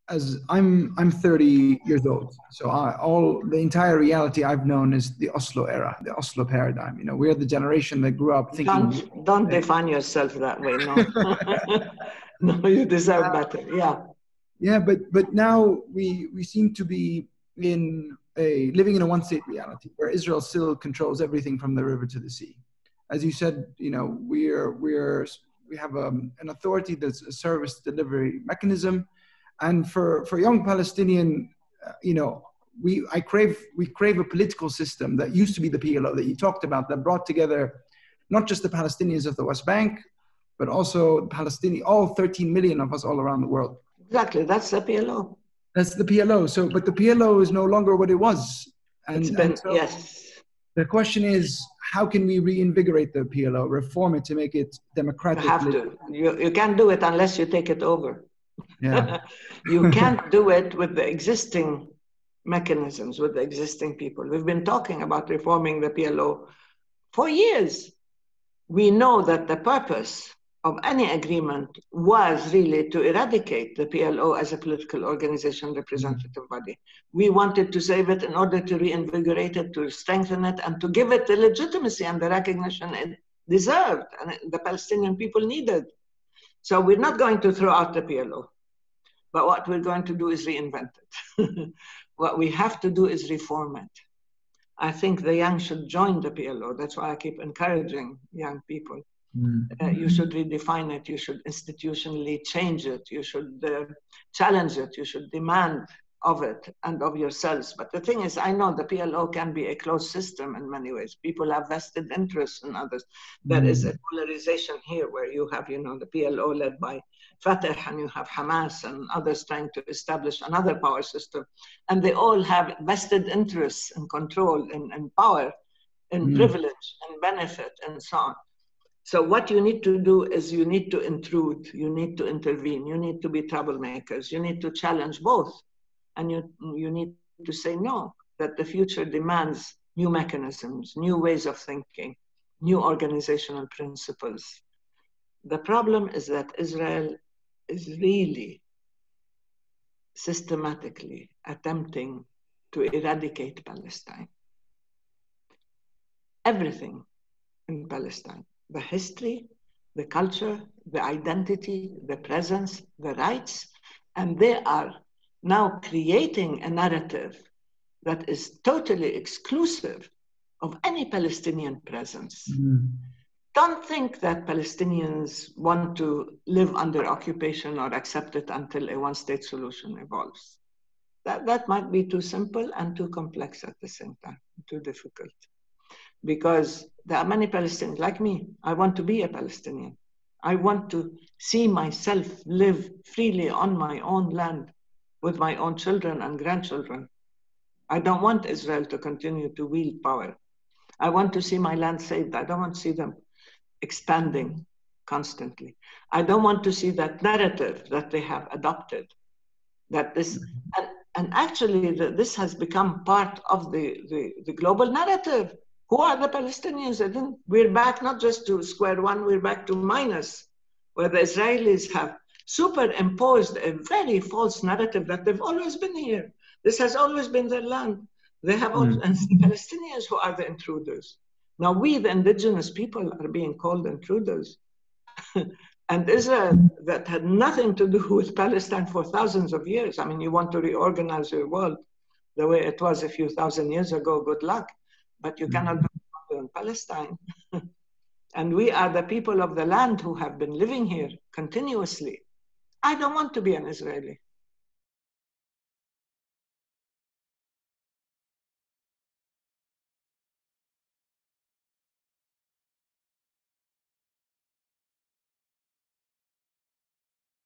as I'm 30 years old, so the entire reality I've known is the Oslo era, the Oslo paradigm. You know, we're the generation that grew up thinking. Don't define yourself that way. No, no, you deserve better. Yeah. Yeah, but now we seem to be living in a one-state reality where Israel still controls everything from the river to the sea. As you said, you know, we have an authority that's a service delivery mechanism, and for young Palestinian, you know, we crave a political system that used to be the PLO that you talked about, that brought together not just the Palestinians of the West Bank, but also all 13 million of us all around the world. Exactly, that's the PLO. That's the PLO. So, but the PLO is no longer what it was. And so yes. The question is, how can we reinvigorate the PLO, reform it to make it democratic? You have to. You can't do it unless you take it over. Yeah. You can't do it with the existing mechanisms, with the existing people. We've been talking about reforming the PLO for years. We know that the purpose of any agreement was really to eradicate the PLO as a political organization representative body. We wanted to save it in order to reinvigorate it, to strengthen it, and to give it the legitimacy and the recognition it deserved and the Palestinian people needed. So we're not going to throw out the PLO, but what we're going to do is reinvent it. What we have to do is reform it. I think the young should join the PLO. That's why I keep encouraging young people. You should redefine it. You should institutionally change it. You should challenge it. You should demand of it and of yourselves. But the thing is, I know the PLO can be a closed system in many ways. People have vested interests in others. There is a polarization here where you have, you know, the PLO led by Fatah, and you have Hamas and others trying to establish another power system. And they all have vested interests and control and power and privilege and benefit and so on. So what you need to do is you need to intrude, you need to intervene, you need to be troublemakers, you need to challenge both. And you need to say no, that the future demands new mechanisms, new ways of thinking, new organizational principles. The problem is that Israel is really systematically attempting to eradicate Palestine. Everything in Palestine. The history, the culture, the identity, the presence, the rights, and they are now creating a narrative that is totally exclusive of any Palestinian presence. Don't think that Palestinians want to live under occupation or accept it until a one-state solution evolves. That might be too simple and too complex at the same time, too difficult. Because there are many Palestinians like me. I want to be a Palestinian. I want to see myself live freely on my own land with my own children and grandchildren. I don't want Israel to continue to wield power. I want to see my land saved. I don't want to see them expanding constantly. I don't want to see that narrative that they have adopted. That this, and actually this has become part of the global narrative. Who are the Palestinians? We're back not just to square one, we're back to minus, where the Israelis have superimposed a very false narrative that they've always been here. This has always been their land. They have always, and the Palestinians who are the intruders. Now we, the indigenous people, are being called intruders. And Israel, that had nothing to do with Palestine for thousands of years. I mean, you want to reorganize your world the way it was a few thousand years ago, good luck. But you cannot do it in Palestine. And we are the people of the land who have been living here continuously. I don't want to be an Israeli.